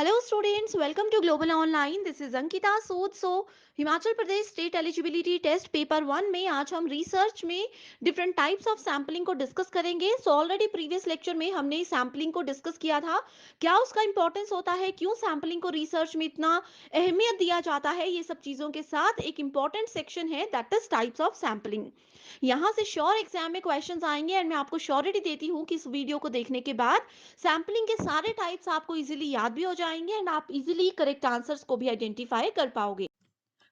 Hello students, welcome to Global Online. This is Ankita Sood. Himachal Pradesh state eligibility test paper 1 में आज हम research में different types of sampling को discuss करेंगे। Already previous lecture में हमने सैम्पलिंग को डिस्कस किया था, क्या उसका इंपॉर्टेंस होता है, क्यों सैम्पलिंग को रिसर्च में इतना अहमियत दिया जाता है। ये सब चीज़ों के साथ एक इंपॉर्टेंट सेक्शन है that is types of sampling. यहाँ से श्योर एग्जाम में क्वेश्चंस आएंगे एंड मैं आपको श्योरिटी देती हूँ कि इस वीडियो को देखने के बाद सैम्पलिंग के सारे टाइप्स आपको इजीली याद भी हो जाएंगे एंड आप इजीली करेक्ट आंसर्स को भी आइडेंटिफाई कर पाओगे।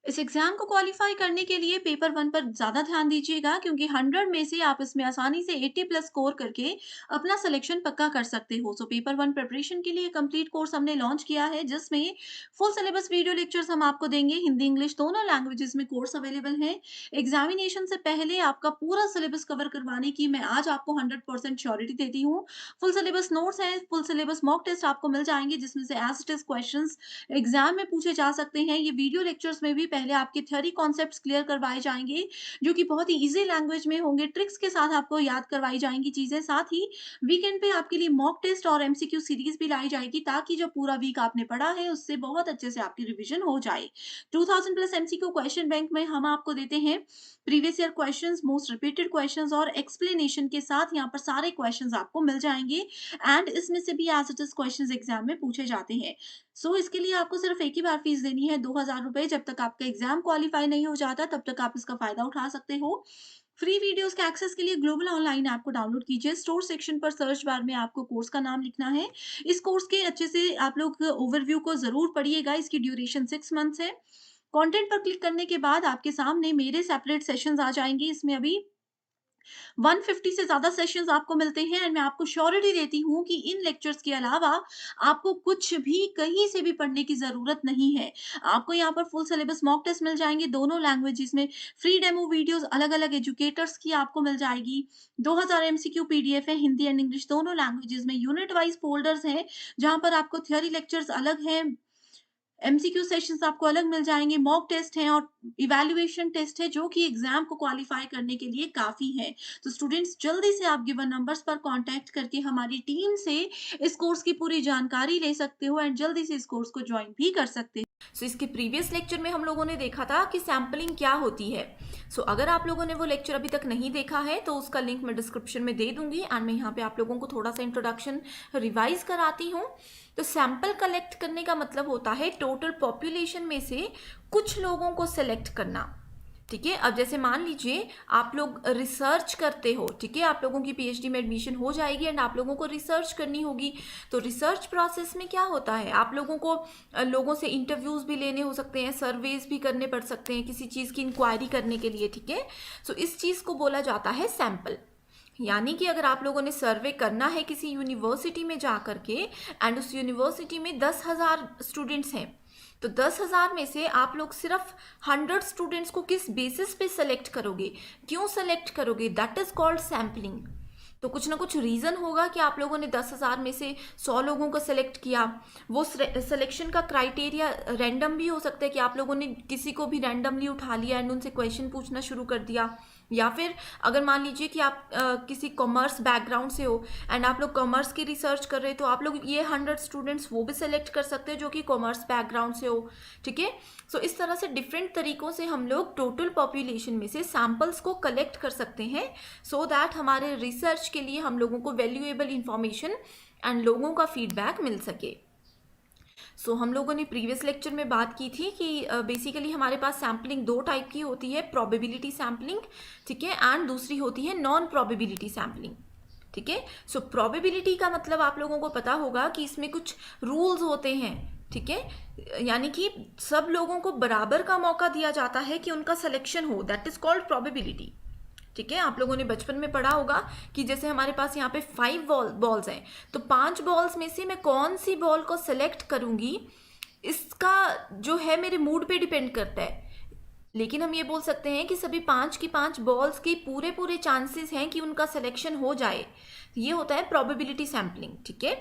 इस एग्जाम को क्वालिफाई करने के लिए पेपर 1 पर ज़्यादा ध्यान दीजिएगा, क्योंकि 100 में से आप इसमें आसानी से 80 प्लस स्कोर करके अपना सिलेक्शन पक्का कर सकते हो। पेपर 1 प्रिपरेशन के लिए कंप्लीट कोर्स हमने लॉन्च किया है, जिसमें फुल सिलेबस वीडियो लेक्चर्स हम आपको देंगे। हिंदी इंग्लिश दोनों लैंग्वेजेस में कोर्स अवेलेबल है। एग्जामिनेशन से पहले आपका पूरा सिलेबस कवर करवाने की मैं आज आपको 100% श्योरिटी देती हूँ। फुल सिलेबस नोट्स हैं, फुल सिलेबस मॉक टेस्ट आपको मिल जाएंगे, जिसमें से as it is question exam में पूछे जा सकते हैं। ये वीडियो लेक्चर्स में भी पहले आपके थ्योरी कॉन्सेप्ट्स क्लियर करवाए जाएंगे, जो कि बहुत ही इजी लैंग्वेज में होंगे, ट्रिक्स के साथ आपको याद करवाई जाएंगी चीजें। साथ ही वीकेंड पे आपके लिए मॉक टेस्ट और एमसीक्यू सीरीज भी लाई जाएगी, ताकि जो पूरा वीक आपने पढ़ा है उससे बहुत अच्छे से आपकी रिवीजन हो जाए। 2000 प्लस एमसीक्यू क्वेश्चन बैंक में हम आपको देते हैं previous year questions, most repeated questions और एक्सप्लेनेशन के साथ। यहाँ पर सारे क्वेश्चंस आपको मिल जाएंगे एंड इसमें से भी as it is questions exam में पूछे जाते हैं। इसके लिए आपको सिर्फ एक ही बार फीस देनी है, 2000 रुपए। जब तक आपका एग्जाम क्वालिफाई नहीं हो जाता तब तक आप इसका फायदा उठा सकते हो। फ्री वीडियोस के एक्सेस के लिए ग्लोबल ऑनलाइन ऐप को डाउनलोड कीजिए। स्टोर सेक्शन पर सर्च बार में आपको कोर्स का नाम लिखना है। इस कोर्स के अच्छे से आप लोग ओवरव्यू को जरूर पढ़िएगा। इसकी ड्यूरेशन 6 मंथ्स है। कंटेंट पर क्लिक करने के बाद आपके सामने मेरे सेपरेट सेशंस आ जाएंगे। इसमें अभी 150 से ज़्यादा सेशंस आपको मिलते हैं एंड मैं आपको श्योरिटी देती हूँ कि इन लेक्चर्स के अलावा आपको कुछ भी कहीं से भी पढ़ने की ज़रूरत नहीं है। आपको यहाँ पर फुल सिलेबस मॉक टेस्ट मिल जाएंगे दोनों लैंग्वेजेस में। फ्री डेमो वीडियोस अलग-अलग एजुकेटर्स की आपको मिल जाएगी। 2000 एमसीक्यू पीडीएफ है, हिंदी एंड इंग्लिश दोनों लैंग्वेजेस में। यूनिट वाइज फोल्डर्स हैं, जहाँ पर आपको थ्योरी लेक्चर्स अलग हैं, एमसीक्यू सेशंस आपको अलग मिल जाएंगे, मॉक टेस्ट हैं और इवैल्यूएशन टेस्ट है, जो कि एग्जाम को क्वालिफाई करने के लिए काफी है। स्टूडेंट्स, जल्दी से आप गिवन नंबर्स पर कांटेक्ट करके हमारी टीम से इस कोर्स की पूरी जानकारी ले सकते हो एंड जल्दी से इस कोर्स को ज्वाइन भी कर सकते हो। इसके प्रीवियस लेक्चर में हम लोगों ने देखा था कि सैम्पलिंग क्या होती है। अगर आप लोगों ने वो लेक्चर अभी तक नहीं देखा है तो उसका लिंक मैं डिस्क्रिप्शन में दे दूंगी एंड मैं यहाँ पे आप लोगों को थोड़ा सा इंट्रोडक्शन रिवाइज कराती हूँ। सैंपल कलेक्ट करने का मतलब होता है टोटल पॉपुलेशन में से कुछ लोगों को सेलेक्ट करना। ठीक है, अब जैसे मान लीजिए आप लोग रिसर्च करते हो, ठीक है, आप लोगों की पीएचडी में एडमिशन हो जाएगी एंड आप लोगों को रिसर्च करनी होगी। रिसर्च प्रोसेस में क्या होता है, आप लोगों को लोगों से इंटरव्यूज भी लेने हो सकते हैं, सर्वेज भी करने पड़ सकते हैं किसी चीज़ की इंक्वायरी करने के लिए। ठीक है, इस चीज़ को बोला जाता है सैंपल। यानी कि अगर आप लोगों ने सर्वे करना है किसी यूनिवर्सिटी में जा करके एंड उस यूनिवर्सिटी में 10,000 स्टूडेंट्स हैं, 10,000 में से आप लोग सिर्फ 100 स्टूडेंट्स को किस बेसिस पे सेलेक्ट करोगे, क्यों सेलेक्ट करोगे, दैट इज कॉल्ड सैम्पलिंग। कुछ ना कुछ रीज़न होगा कि आप लोगों ने 10,000 में से 100 लोगों को सेलेक्ट किया। वो सिलेक्शन का क्राइटेरिया रैंडम भी हो सकता है कि आप लोगों ने किसी को भी रैंडमली उठा लिया एंड उनसे क्वेश्चन पूछना शुरू कर दिया। या फिर अगर मान लीजिए कि आप किसी कॉमर्स बैकग्राउंड से हो एंड आप लोग कॉमर्स की रिसर्च कर रहे हो, तो आप लोग ये 100 स्टूडेंट्स वो भी सेलेक्ट कर सकते हो जो कि कॉमर्स बैकग्राउंड से हो। ठीक है, इस तरह से डिफरेंट तरीकों से हम लोग टोटल पॉपुलेशन में से सैम्पल्स को कलेक्ट कर सकते हैं, सो दैट हमारे रिसर्च के लिए हम लोगों को वैल्यूएबल इंफॉर्मेशन एंड लोगों का फीडबैक मिल सके। हम लोगों ने प्रीवियस लेक्चर में बात की थी कि बेसिकली हमारे पास सैम्पलिंग 2 टाइप की होती है, प्रोबेबिलिटी सैम्पलिंग, ठीक है, एंड दूसरी होती है नॉन प्रोबेबिलिटी सैम्पलिंग। ठीक है, प्रोबेबिलिटी का मतलब आप लोगों को पता होगा कि इसमें कुछ रूल्स होते हैं। ठीक है, यानी कि सब लोगों को बराबर का मौका दिया जाता है कि उनका सिलेक्शन हो, दैट इज कॉल्ड प्रोबेबिलिटी। ठीक है, आप लोगों ने बचपन में पढ़ा होगा कि जैसे हमारे पास यहाँ पे 5 बॉल्स हैं, 5 बॉल्स में से मैं कौन सी बॉल को सेलेक्ट करूंगी, इसका जो है मेरे मूड पे डिपेंड करता है। लेकिन हम ये बोल सकते हैं कि सभी 5 की 5 बॉल्स की पूरे चांसेस हैं कि उनका सिलेक्शन हो जाए। ये होता है प्रोबेबिलिटी सैम्पलिंग। ठीक है,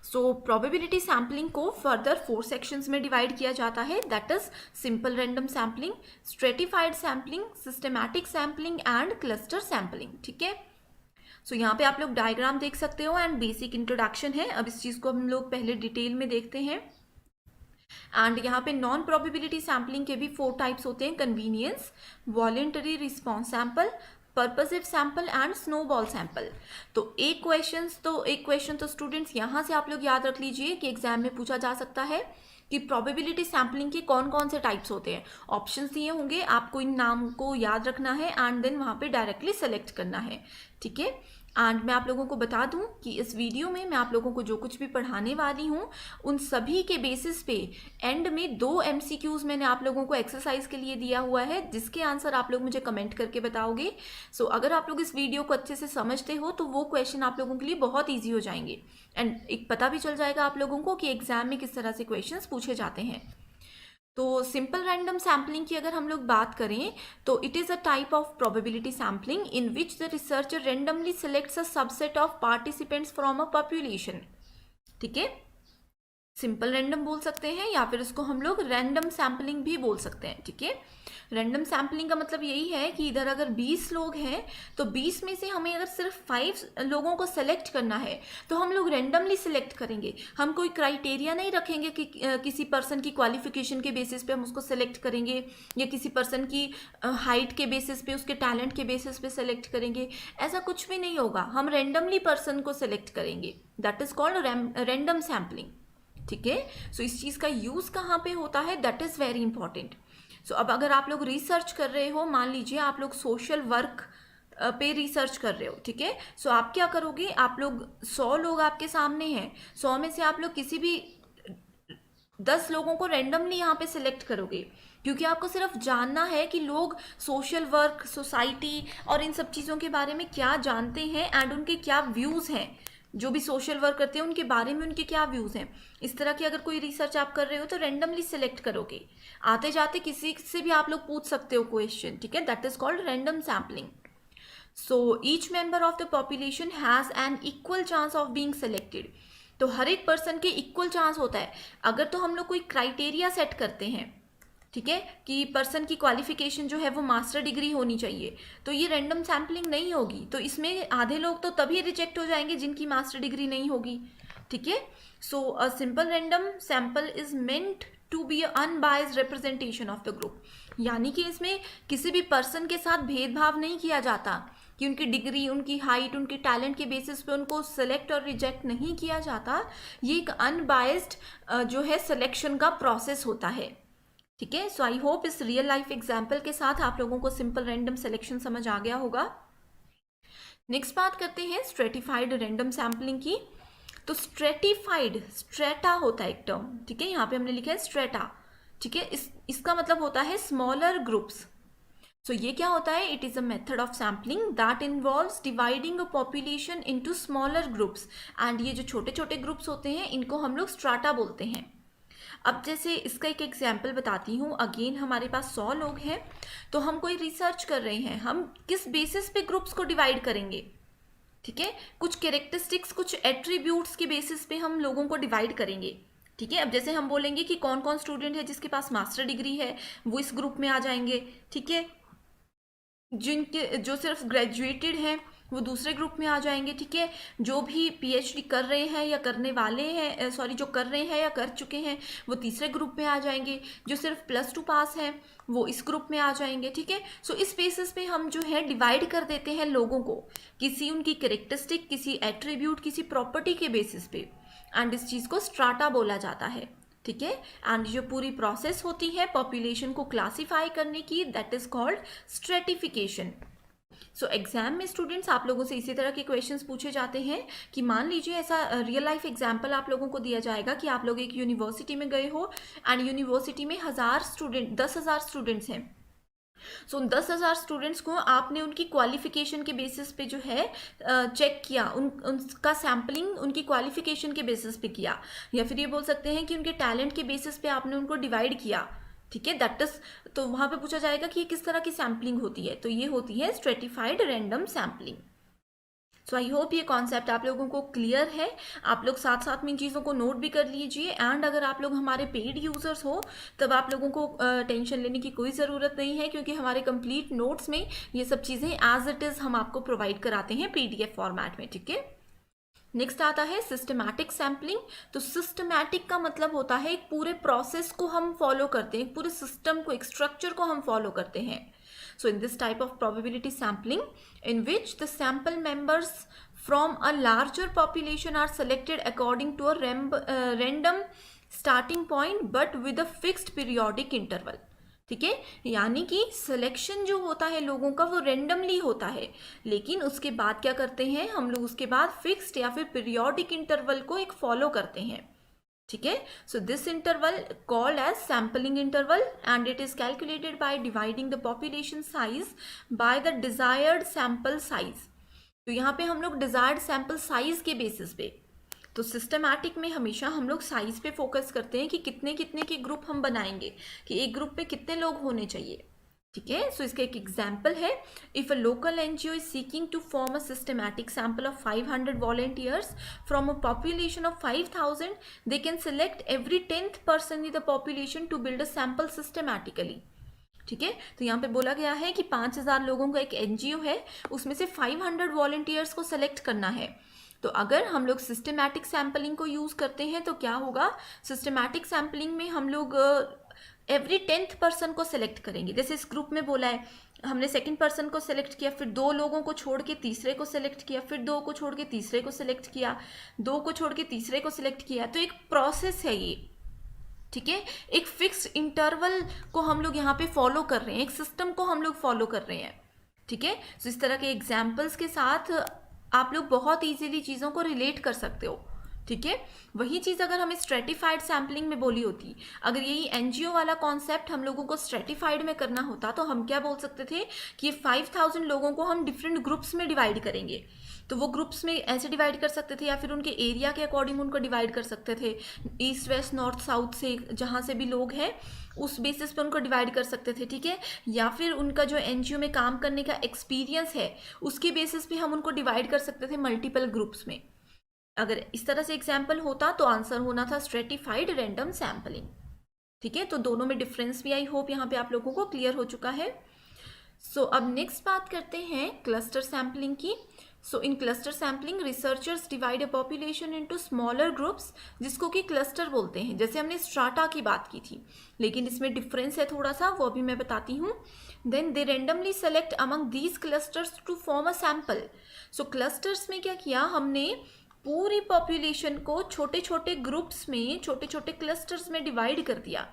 प्रोबेबिलिटी सैम्पलिंग को फर्दर 4 सेक्शंस में डिवाइड किया जाता है, that is simple random sampling, stratified sampling, systematic sampling and cluster sampling. ठीक है, यहाँ पे आप लोग डायग्राम देख सकते हो एंड बेसिक इंट्रोडक्शन है। अब इस चीज़ को हम लोग पहले डिटेल में देखते हैं। एंड यहाँ पे नॉन प्रोबेबिलिटी सैम्पलिंग के भी 4 टाइप्स होते हैं, convenience, voluntary response sample, purposive sample and snowball sample. तो एक क्वेश्चन तो स्टूडेंट्स यहाँ से आप लोग याद रख लीजिए कि एग्जाम में पूछा जा सकता है कि प्रोबेबिलिटी सैम्पलिंग के कौन कौन से टाइप्स होते हैं। ऑप्शंस दिए होंगे, आपको इन नाम को याद रखना है एंड देन वहाँ पे डायरेक्टली सेलेक्ट करना है, ठीक है। एंड मैं आप लोगों को बता दूं कि इस वीडियो में मैं आप लोगों को जो कुछ भी पढ़ाने वाली हूं उन सभी के बेसिस पे एंड में 2 MCQs मैंने आप लोगों को एक्सरसाइज के लिए दिया हुआ है, जिसके आंसर आप लोग मुझे कमेंट करके बताओगे। सो अगर आप लोग इस वीडियो को अच्छे से समझते हो तो वो क्वेश्चन आप लोगों के लिए बहुत ईजी हो जाएंगे एंड एक पता भी चल जाएगा आप लोगों को कि एग्जाम में किस तरह से क्वेश्चंस पूछे जाते हैं। तो सिंपल रैंडम सैम्पलिंग की अगर हम लोग बात करें तो it is a type of probability sampling in which the researcher randomly selects a subset of participants from a population, ठीक है। सिंपल रैंडम बोल सकते हैं या फिर इसको हम लोग रैंडम सैम्पलिंग भी बोल सकते हैं, ठीक है। रैंडम सैम्पलिंग का मतलब यही है कि इधर अगर 20 लोग हैं तो 20 में से हमें अगर सिर्फ 5 लोगों को सेलेक्ट करना है तो हम लोग रैंडमली सेलेक्ट करेंगे। हम कोई क्राइटेरिया नहीं रखेंगे कि किसी पर्सन की क्वालिफिकेशन के बेसिस पे हम उसको सेलेक्ट करेंगे या किसी पर्सन की हाइट के बेसिस पे, उसके टैलेंट के बेसिस पे सेलेक्ट करेंगे। ऐसा कुछ भी नहीं होगा, हम रैंडमली पर्सन को सेलेक्ट करेंगे। That is called random sampling, ठीक है। सो इस चीज़ का यूज़ कहाँ पे होता है, दैट इज़ वेरी इंपॉर्टेंट। सो अब अगर आप लोग रिसर्च कर रहे हो, मान लीजिए आप लोग सोशल वर्क पे रिसर्च कर रहे हो, ठीक है। सो आप क्या करोगे, आप लोग 100 लोग आपके सामने हैं, 100 में से आप लोग किसी भी 10 लोगों को रैंडमली यहाँ पे सिलेक्ट करोगे, क्योंकि आपको सिर्फ जानना है कि लोग सोशल वर्क, सोसाइटी और इन सब चीज़ों के बारे में क्या जानते हैं एंड उनके क्या व्यूज़ हैं। जो भी सोशल वर्क करते हैं उनके बारे में उनके क्या व्यूज़ हैं। इस तरह की अगर कोई रिसर्च आप कर रहे हो तो रैंडमली सिलेक्ट करोगे। आते जाते किसी से भी आप लोग पूछ सकते हो क्वेश्चन, ठीक है। That is called random sampling. So each member of the population has an equal chance of being selected. तो हर एक पर्सन के इक्वल चांस होता है। अगर तो हम लोग कोई क्राइटेरिया सेट करते हैं, ठीक है, कि पर्सन की क्वालिफिकेशन जो है वो मास्टर डिग्री होनी चाहिए, तो ये रैंडम सैम्पलिंग नहीं होगी। तो इसमें आधे लोग तो तभी रिजेक्ट हो जाएंगे जिनकी मास्टर डिग्री नहीं होगी, ठीक है। So a simple random sample is meant to be unbiased representation of the group. यानी कि इसमें किसी भी पर्सन के साथ भेदभाव नहीं किया जाता कि उनकी डिग्री, उनकी हाइट, उनके टैलेंट के बेसिस पे उनको सेलेक्ट और रिजेक्ट नहीं किया जाता। ये एक अनबायस्ड जो है सिलेक्शन का प्रोसेस होता है, ठीक है। सो आई होप इस रियल लाइफ एग्जाम्पल के साथ आप लोगों को सिंपल रैंडम सिलेक्शन समझ आ गया होगा। नेक्स्ट बात करते हैं स्ट्रेटिफाइड रैंडम सैम्पलिंग की। तो स्ट्रेटिफाइड, स्ट्रेटा होता है एक टर्म, ठीक है, यहाँ पे हमने लिखा है स्ट्रेटा, ठीक है। इसका मतलब होता है स्मॉलर ग्रुप्स। सो ये क्या होता है, it is a method of sampling that involves dividing a population into smaller groups. And ये जो छोटे छोटे ग्रुप्स होते हैं इनको हम लोग स्ट्राटा बोलते हैं। अब जैसे इसका एक एग्जाम्पल बताती हूँ। अगेन हमारे पास 100 लोग हैं, तो हम कोई रिसर्च कर रहे हैं, हम किस बेसिस पे ग्रुप्स को डिवाइड करेंगे, ठीक है। कुछ कैरेक्टरिस्टिक्स, कुछ एट्रीब्यूट्स के बेसिस पे हम लोगों को डिवाइड करेंगे, ठीक है। अब जैसे हम बोलेंगे कि कौन कौन स्टूडेंट है जिसके पास मास्टर डिग्री है वो इस ग्रुप में आ जाएंगे, ठीक है। जो सिर्फ ग्रेजुएटेड हैं वो दूसरे ग्रुप में आ जाएंगे, ठीक है। जो भी पीएचडी कर रहे हैं या करने वाले हैं, जो कर रहे हैं या कर चुके हैं वो तीसरे ग्रुप में आ जाएंगे। जो सिर्फ +2 पास हैं वो इस ग्रुप में आ जाएंगे, ठीक है। सो इस बेसिस पे हम जो है डिवाइड कर देते हैं लोगों को, किसी उनकी कैरेक्टरिस्टिक, किसी एट्रीब्यूट, किसी प्रॉपर्टी के बेसिस पे, एंड इस चीज़ को स्ट्राटा बोला जाता है, ठीक है। एंड जो पूरी प्रोसेस होती है पॉपुलेशन को क्लासिफाई करने की, that is called stratification. So exam में स्टूडेंट्स आप लोगों से इसी तरह के क्वेश्चंस पूछे जाते हैं कि मान लीजिए ऐसा रियल लाइफ एग्जाम्पल आप लोगों को दिया जाएगा कि आप लोग एक यूनिवर्सिटी में गए हो एंड यूनिवर्सिटी में 10,000 स्टूडेंट्स हैं। सो उन 10,000 स्टूडेंट्स को आपने उनकी क्वालिफिकेशन के बेसिस पे जो है चेक किया, उनका सैम्पलिंग उनकी क्वालिफिकेशन के बेसिस पे किया, या फिर ये बोल सकते हैं कि उनके टैलेंट के बेसिस पे आपने उनको डिवाइड किया, ठीक है। दैट इज, तो वहाँ पे पूछा जाएगा कि ये किस तरह की सैम्पलिंग होती है, तो ये होती है stratified random sampling. So I hope ये कॉन्सेप्ट आप लोगों को क्लियर है। आप लोग साथ साथ में इन चीज़ों को नोट भी कर लीजिए। एंड अगर आप लोग हमारे पेड यूज़र्स हो तब आप लोगों को टेंशन लेने की कोई ज़रूरत नहीं है, क्योंकि हमारे कंप्लीट नोट्स में ये सब चीज़ें एज इट इज़ हम आपको प्रोवाइड कराते हैं PDF फॉर्मेट में, ठीक है। नेक्स्ट आता है सिस्टमैटिक सैम्पलिंग। तो सिस्टमैटिक का मतलब होता है एक पूरे प्रोसेस को हम फॉलो करते हैं, एक पूरे सिस्टम को, एक स्ट्रक्चर को हम फॉलो करते हैं। So in this type of probability sampling in which the sample members from a larger population are selected according to a random starting point but with a fixed periodic interval। ठीक है, यानी कि selection जो होता है लोगों का वो रेंडमली होता है, लेकिन उसके बाद क्या करते हैं हम लोग, उसके बाद फिक्स्ड या फिर पीरियोडिक इंटरवल को एक फॉलो करते हैं। ठीक है, so this interval called as sampling interval and it is calculated by dividing the population size by the desired sample size. तो यहाँ पे हम लोग डिजायर्ड सैंपल साइज के बेसिस पे, तो सिस्टमैटिक में हमेशा हम लोग साइज पे फोकस करते हैं कि कितने कितने के ग्रुप हम बनाएंगे, कि एक ग्रुप में कितने लोग होने चाहिए। ठीक है, सो इसका एक एग्जाम्पल है, if a local NGO is seeking to form a systematic sample of 500 volunteers from a population of 5000, they can select every 10th person in the population to build a sample systematically. ठीक है, तो यहाँ पे बोला गया है कि 5000 लोगों का एक एनजीओ है, उसमें से 500 वॉलेंटियर्स को सेलेक्ट करना है। तो अगर हम लोग सिस्टमैटिक सैम्पलिंग को यूज़ करते हैं तो क्या होगा, सिस्टमैटिक सैम्पलिंग में हम लोग एवरी 10th पर्सन को सेलेक्ट करेंगे। जैसे इस ग्रुप में बोला है, हमने सेकंड पर्सन को सेलेक्ट किया, फिर 2 लोगों को छोड़ के तीसरे को सेलेक्ट किया, फिर 2 को छोड़ के तीसरे को सेलेक्ट किया, 2 को छोड़ के तीसरे को सेलेक्ट किया। तो एक प्रोसेस है ये। ठीक है, एक फिक्स्ड इंटरवल को हम लोग यहाँ पे फॉलो कर रहे हैं, एक सिस्टम को हम लोग फॉलो कर रहे हैं। ठीक है, तो इस तरह के एग्जाम्पल्स के साथ आप लोग बहुत इजीली चीज़ों को रिलेट कर सकते हो। ठीक है, वही चीज़ अगर हमें स्ट्रेटिफाइड सैम्पलिंग में बोली होती, अगर यही एनजीओ वाला कॉन्सेप्ट हम लोगों को स्ट्रेटिफाइड में करना होता, तो हम क्या बोल सकते थे कि ये 5000 लोगों को हम डिफरेंट ग्रुप्स में डिवाइड करेंगे। तो वो ग्रुप्स में ऐसे डिवाइड कर सकते थे, या फिर उनके एरिया के अकॉर्डिंग उनको डिवाइड कर सकते थे, ईस्ट वेस्ट नॉर्थ साउथ से जहाँ से भी लोग हैं उस बेसिस पे उनको डिवाइड कर सकते थे। ठीक है, या फिर उनका जो एनजीओ में काम करने का एक्सपीरियंस है उसके बेसिस पे हम उनको डिवाइड कर सकते थे मल्टीपल ग्रुप्स में। अगर इस तरह से एग्जाम्पल होता तो आंसर होना था स्ट्रेटिफाइड रैंडम सैम्पलिंग। ठीक है, तो दोनों में डिफरेंस भी आई होप यहाँ पे आप लोगों को क्लियर हो चुका है। सो अब नेक्स्ट बात करते हैं क्लस्टर सैम्पलिंग की। So in cluster sampling researchers divide a population into smaller groups, जिसको कि क्लस्टर बोलते हैं। जैसे हमने स्ट्राटा की बात की थी, लेकिन इसमें डिफरेंस है थोड़ा सा, वो अभी मैं बताती हूँ। Then they randomly select among these clusters to form a sample. So clusters में क्या किया हमने, पूरी पॉपुलेशन को छोटे छोटे ग्रुप्स में, छोटे छोटे क्लस्टर्स में डिवाइड कर दिया।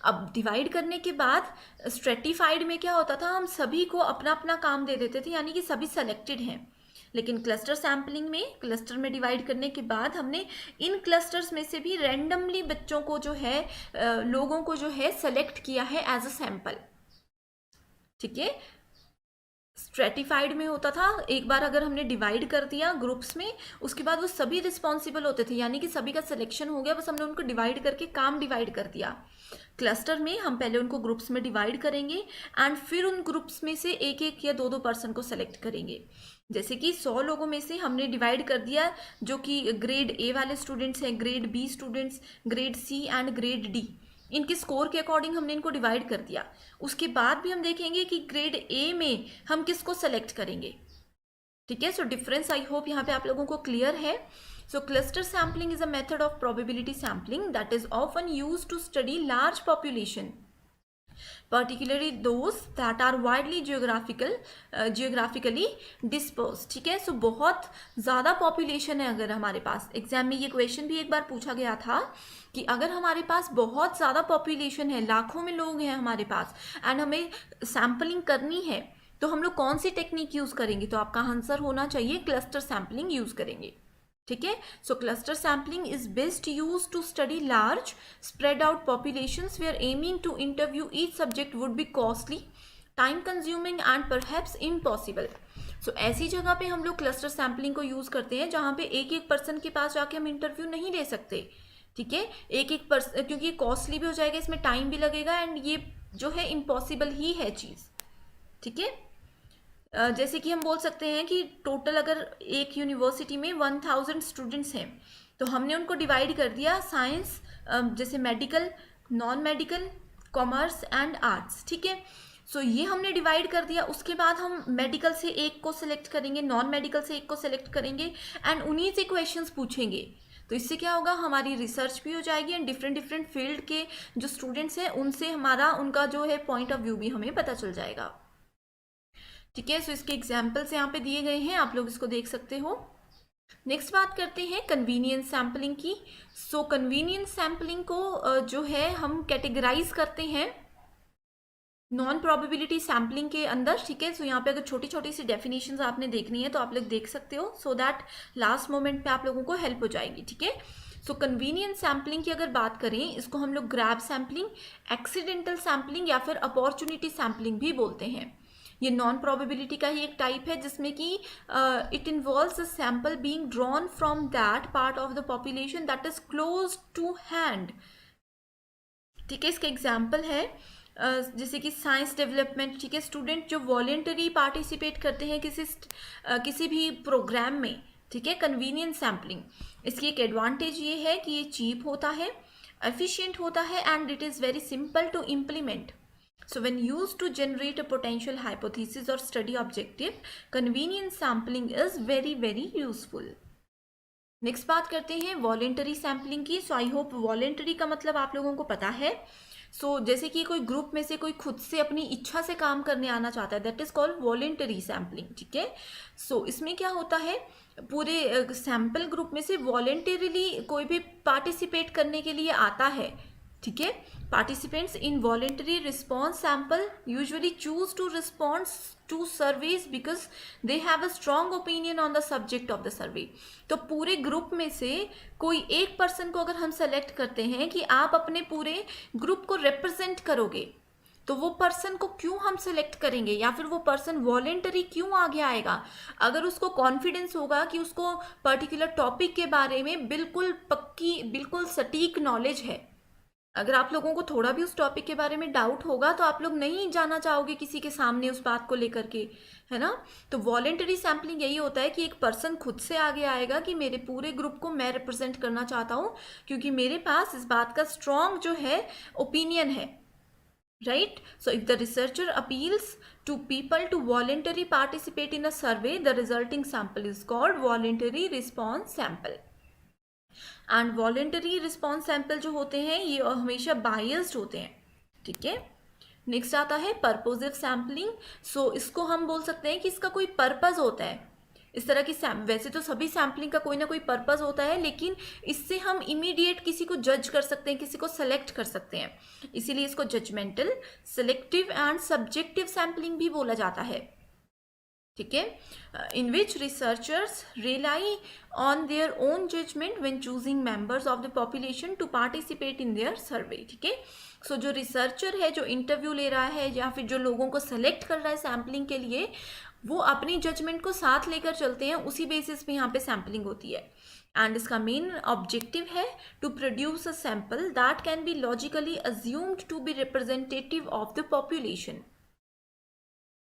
अब डिवाइड करने के बाद स्ट्रेटिफाइड में क्या होता था, हम सभी को अपना अपना काम दे देते थे, यानी कि सभी सेलेक्टेड हैं। लेकिन क्लस्टर सैम्पलिंग में, क्लस्टर में डिवाइड करने के बाद हमने इन क्लस्टर्स में से भी रैंडमली बच्चों को जो है, लोगों को जो है सेलेक्ट किया है एज अ सैंपल। ठीक है, स्ट्रेटिफाइड में होता था एक बार अगर हमने डिवाइड कर दिया ग्रुप्स में, उसके बाद वो सभी रिस्पॉन्सिबल होते थे, यानी कि सभी का सिलेक्शन हो गया, बस हमने उनको डिवाइड करके काम डिवाइड कर दिया। क्लस्टर में हम पहले उनको ग्रुप्स में डिवाइड करेंगे एंड फिर उन ग्रुप्स में से एक एक या दो दो पर्सन को सेलेक्ट करेंगे। जैसे कि 100 लोगों में से हमने डिवाइड कर दिया जो कि ग्रेड ए वाले स्टूडेंट्स हैं, grade B students, grade C and grade D, इनके स्कोर के अकॉर्डिंग हमने इनको डिवाइड कर दिया। उसके बाद भी हम देखेंगे कि ग्रेड ए में हम किसको सेलेक्ट करेंगे। ठीक है, सो डिफरेंस आई होप यहाँ पे आप लोगों को क्लियर है। So cluster sampling is a method of probability sampling that is often used to study large population, particularly those that are widely geographically dispersed। ठीक है, सो बहुत ज़्यादा पॉपुलेशन है अगर हमारे पास, एग्जाम में ये क्वेश्चन भी एक बार पूछा गया था कि अगर हमारे पास बहुत ज़्यादा पॉपुलेशन है, लाखों में लोग हैं हमारे पास एंड हमें सैम्पलिंग करनी है, तो हम लोग कौन सी टेक्निक यूज़ करेंगे, तो आपका आंसर होना चाहिए क्लस्टर सैम्पलिंग यूज़ करेंगे। ठीक है, so cluster sampling is best use to study large spread out populations where aiming to interview each subject would be costly, time consuming and perhaps impossible. So ऐसी जगह पे हम लोग क्लस्टर सैम्पलिंग को use करते हैं जहाँ पे एक एक पर्सन के पास जाके हम इंटरव्यू नहीं ले सकते। ठीक है, एक एक पर्सन, क्योंकि ये कॉस्टली भी हो जाएगा, इसमें टाइम भी लगेगा एंड ये जो है इम्पॉसिबल ही है चीज़। ठीक है, जैसे कि हम बोल सकते हैं कि टोटल अगर एक यूनिवर्सिटी में 1000 स्टूडेंट्स हैं, तो हमने उनको डिवाइड कर दिया साइंस, जैसे medical, non medical, commerce and arts. ठीक है, सो ये हमने डिवाइड कर दिया। उसके बाद हम मेडिकल से एक को सिलेक्ट करेंगे, नॉन मेडिकल से एक को सिलेक्ट करेंगे एंड उन्हीं से क्वेश्चंस पूछेंगे। तो इससे क्या होगा, हमारी रिसर्च भी हो जाएगी एंड डिफरेंट डिफरेंट फील्ड के जो स्टूडेंट्स हैं उनसे उनका जो है पॉइंट ऑफ व्यू भी हमें पता चल जाएगा। ठीक है, सो इसके एग्जाम्पल्स यहाँ पे दिए गए हैं, आप लोग इसको देख सकते हो। नेक्स्ट बात करते हैं कन्वीनियंस सैम्पलिंग की। सो कन्वीनियंस सैम्पलिंग को जो है हम कैटेगराइज करते हैं नॉन प्रोबेबिलिटी सैम्पलिंग के अंदर। ठीक है, सो यहाँ पे अगर छोटी छोटी सी डेफिनेशंस आपने देखनी है तो आप लोग देख सकते हो, सो दैट लास्ट मोमेंट पे आप लोगों को हेल्प हो जाएगी। ठीक है, सो कन्वीनियंस सैम्पलिंग की अगर बात करें, इसको हम लोग ग्रैब सैम्पलिंग, एक्सीडेंटल सैम्पलिंग या फिर अपॉर्चुनिटी सैम्पलिंग भी बोलते हैं। ये नॉन प्रोबेबिलिटी का ही एक टाइप है जिसमें कि it involves a sample being drawn from that part of the population that is close to hand. ठीक है, इसका एग्जाम्पल है जैसे कि साइंस डेवलपमेंट। ठीक है, स्टूडेंट जो वॉलेंटरी पार्टिसिपेट करते हैं किसी भी प्रोग्राम में। ठीक है, कन्वीनियंस सैम्पलिंग, इसकी एक एडवांटेज ये है कि ये चीप होता है, एफिशिएंट होता है and it is very simple to implement. So when used to generate a potential hypothesis or study objective, convenience sampling is very very useful. Next बात करते हैं वॉलेंटरी सैम्पलिंग की। सो आई होप वॉलेंटरी का मतलब आप लोगों को पता है। सो जैसे कि कोई ग्रुप में से कोई खुद से अपनी इच्छा से काम करने आना चाहता है, that is called voluntary sampling. ठीक है, सो इसमें क्या होता है, पूरे सैम्पल ग्रुप में से वॉलेंटरीली कोई भी पार्टिसिपेट करने के लिए आता है। ठीक है, participants in voluntary response sample usually choose to respond to surveys because they have a strong opinion on the subject of the survey. तो पूरे ग्रुप में से कोई एक पर्सन को अगर हम सेलेक्ट करते हैं कि आप अपने पूरे ग्रुप को रिप्रेजेंट करोगे, तो वो पर्सन को क्यों हम सेलेक्ट करेंगे या फिर वो पर्सन वॉलेंटरी क्यों आगे आएगा? अगर उसको कॉन्फिडेंस होगा कि उसको पर्टिकुलर टॉपिक के बारे में बिल्कुल पक्की, बिल्कुल सटीक नॉलेज है। अगर आप लोगों को थोड़ा भी उस टॉपिक के बारे में डाउट होगा तो आप लोग नहीं जाना चाहोगे किसी के सामने उस बात को लेकर के, है ना। तो वॉलेंटरी सैम्पलिंग यही होता है कि एक पर्सन खुद से आगे आएगा कि मेरे पूरे ग्रुप को मैं रिप्रेजेंट करना चाहता हूँ क्योंकि मेरे पास इस बात का स्ट्रॉन्ग जो है ओपिनियन है, right. So if the researcher appeals to people to voluntarily participate in a survey, the resulting sample is called voluntary response sample. And voluntary response sample जो होते हैं ये हमेशा बायस्ड होते हैं। ठीक है, नेक्स्ट आता है पर्पोजिव सैम्पलिंग। सो इसको हम बोल सकते हैं कि इसका कोई पर्पस होता है। इस तरह की वैसे तो सभी सैम्पलिंग का कोई ना कोई पर्पस होता है, लेकिन इससे हम इमीडिएट किसी को जज कर सकते हैं, किसी को सेलेक्ट कर सकते हैं, इसीलिए इसको judgemental, selective and subjective sampling भी बोला जाता है। ठीक है, in which researchers rely on their own judgement when choosing members of the population to participate in their survey. ठीक है, सो जो रिसर्चर है, जो इंटरव्यू ले रहा है या फिर जो लोगों को सेलेक्ट कर रहा है सैम्पलिंग के लिए, वो अपनी जजमेंट को साथ लेकर चलते हैं, उसी बेसिस पे यहाँ पे सैम्पलिंग होती है। एंड इसका मेन ऑब्जेक्टिव है to produce a sample that can be logically assumed to be representative of the population.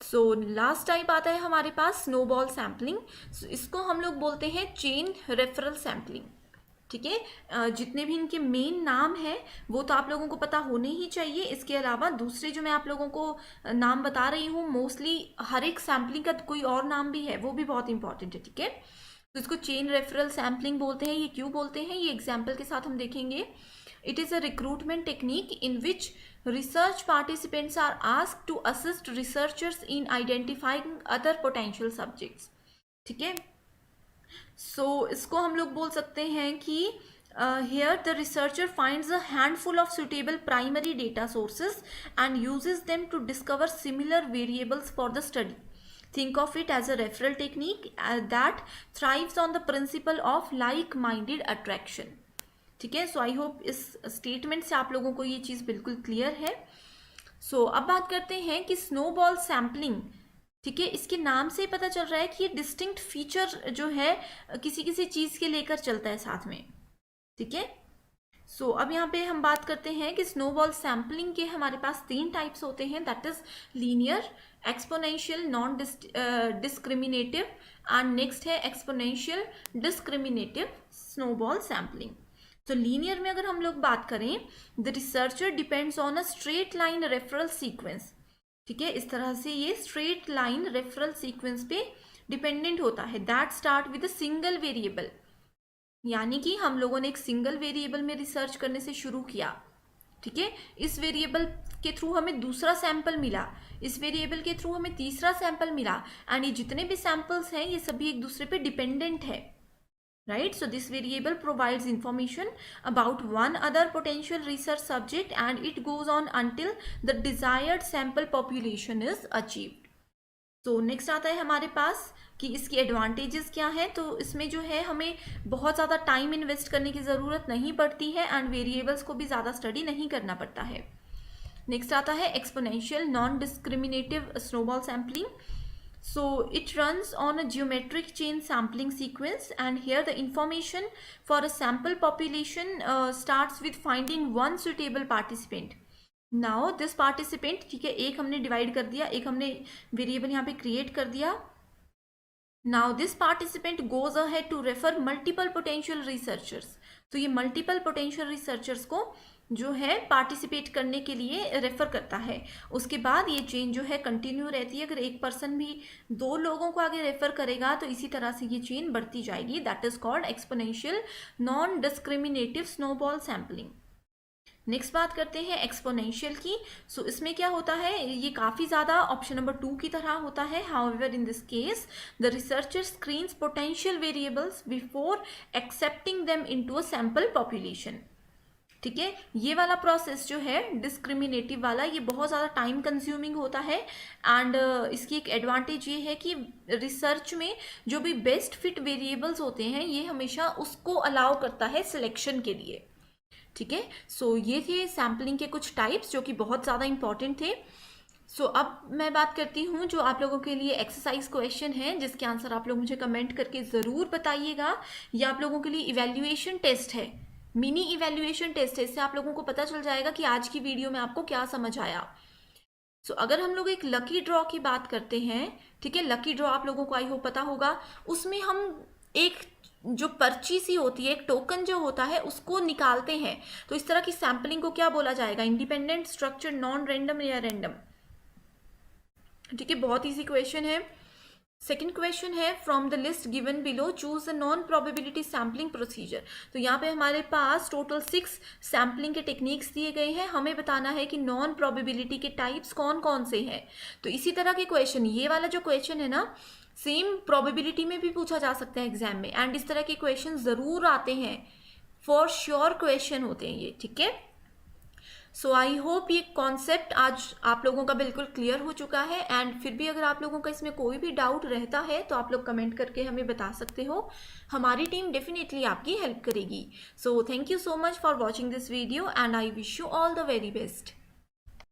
So last type आता है हमारे पास स्नोबॉल सैम्पलिंग। इसको हम लोग बोलते हैं चेन रेफरल सैम्पलिंग। ठीक है, जितने भी इनके मेन नाम है वो तो आप लोगों को पता होने ही चाहिए। इसके अलावा दूसरे जो मैं आप लोगों को नाम बता रही हूँ, मोस्टली हर एक सैम्पलिंग का कोई और नाम भी है, वो भी बहुत इंपॉर्टेंट है। ठीक है, तो इसको चेन रेफरल सैम्पलिंग बोलते हैं। ये क्यों बोलते हैं, ये एग्जाम्पल के साथ हम देखेंगे। It is a recruitment technique in which research participants are asked to assist researchers in identifying other potential subjects. ठीक है, so इसको हम लोग बोल सकते हैं कि here the researcher finds a handful of suitable primary data sources and uses them to discover similar variables for the study. Think of it as a referral technique that thrives on the principle of like-minded attraction. ठीक है, सो I hope इस statement से आप लोगों को ये चीज़ बिल्कुल clear है। सो अब बात करते हैं कि स्नोबॉल सैम्पलिंग। ठीक है, इसके नाम से पता चल रहा है कि ये डिस्टिंक्ट फीचर जो है किसी किसी चीज़ के लेकर चलता है साथ में। ठीक है, सो अब यहाँ पे हम बात करते हैं कि स्नोबॉल सैम्पलिंग के हमारे पास 3 टाइप्स होते हैं, that is linear, exponential, non discriminative and next है एक्सपोनेंशियल डिस्क्रिमिनेटिव स्नोबॉल सैम्पलिंग। तो लीनियर में अगर हम लोग बात करें, the researcher depends on a straight line referral sequence. ठीक है, इस तरह से ये स्ट्रेट लाइन रेफरल सीक्वेंस पे डिपेंडेंट होता है that start with a single variable, यानी कि हम लोगों ने एक सिंगल वेरिएबल में रिसर्च करने से शुरू किया। ठीक है, इस वेरिएबल के थ्रू हमें दूसरा सैंपल मिला, इस वेरिएबल के थ्रू हमें तीसरा सैंपल मिला, एंड ये जितने भी सैंपल्स हैं ये सभी एक दूसरे पे डिपेंडेंट है, right? So this variable provides information about one other potential research subject and it goes on until the desired sample population is achieved. तो नेक्स्ट आता है हमारे पास कि इसकी एडवांटेजेस क्या है। तो इसमें जो है हमें बहुत ज़्यादा टाइम इन्वेस्ट करने की ज़रूरत नहीं पड़ती है एंड वेरिएबल्स को भी ज़्यादा स्टडी नहीं करना पड़ता है। नेक्स्ट आता है exponential non discriminative snowball sampling. So it runs on a geometric chain sampling sequence, and here the information for a sample population starts with finding one suitable participant. Now this participant, ठीक है, एक हमने divide कर दिया, एक हमने variable यहाँ पे क्रिएट कर दिया। Now this participant goes ahead to refer multiple potential researchers. तो ये multiple potential researchers को जो है पार्टिसिपेट करने के लिए रेफर करता है। उसके बाद ये चेन जो है कंटिन्यू रहती है, अगर एक पर्सन भी दो लोगों को आगे रेफर करेगा तो इसी तरह से ये चेन बढ़ती जाएगी। That is called exponential non discriminative snowball sampling. Next बात करते हैं एक्सपोनेंशियल की। सो इसमें क्या होता है, ये काफ़ी ज़्यादा ऑप्शन नंबर 2 की तरह होता है। However in this case the researcher screens potential variables before accepting them into a sample population. ठीक है, ये वाला प्रोसेस जो है डिस्क्रिमिनेटिव वाला, ये बहुत ज़्यादा टाइम कंज्यूमिंग होता है एंड इसकी एक एडवांटेज ये है कि रिसर्च में जो भी बेस्ट फिट वेरिएबल्स होते हैं ये हमेशा उसको अलाउ करता है सिलेक्शन के लिए। ठीक है, सो ये थे सैम्पलिंग के कुछ टाइप्स जो कि बहुत ज़्यादा इंपॉर्टेंट थे। सो अब मैं बात करती हूँ जो आप लोगों के लिए एक्सरसाइज क्वेश्चन है जिसके आंसर आप लोग मुझे कमेंट करके ज़रूर बताइएगा। ये आप लोगों के लिए इवेल्युएशन टेस्ट है, मिनी इवेल्युएशन टेस्ट है। इससे आप लोगों को पता चल जाएगा कि आज की वीडियो में आपको क्या समझ आया। सो अगर हम लोग एक लकी ड्रॉ की बात करते हैं, ठीक है, लकी ड्रॉ आप लोगों को आई होप पता होगा, उसमें हम एक जो पर्ची सी होती है, एक टोकन जो होता है उसको निकालते हैं। तो इस तरह की सैम्पलिंग को क्या बोला जाएगा, इंडिपेंडेंट, स्ट्रक्चर, नॉन रैंडम या रैंडम। ठीक है, बहुत ईजी क्वेश्चन है। सेकेंड क्वेश्चन है from the list given below choose the non probability sampling procedure. तो यहाँ पे हमारे पास टोटल 6 सैम्पलिंग के टेक्निक्स दिए गए हैं, हमें बताना है कि नॉन प्रोबेबिलिटी के टाइप्स कौन कौन से हैं। तो इसी तरह के क्वेश्चन, ये वाला जो क्वेश्चन है ना, सेम प्रोबेबिलिटी में भी पूछा जा सकता है एग्जाम में, एंड इस तरह के क्वेश्चन ज़रूर आते हैं, फॉर श्योर क्वेश्चन होते हैं ये। ठीक है, सो आई होप ये कॉन्सेप्ट आज आप लोगों का बिल्कुल क्लियर हो चुका है। एंड फिर भी अगर आप लोगों का इसमें कोई भी डाउट रहता है तो आप लोग कमेंट करके हमें बता सकते हो, हमारी टीम डेफिनेटली आपकी हेल्प करेगी। So thank you so much for watching this video and I wish you all the very best.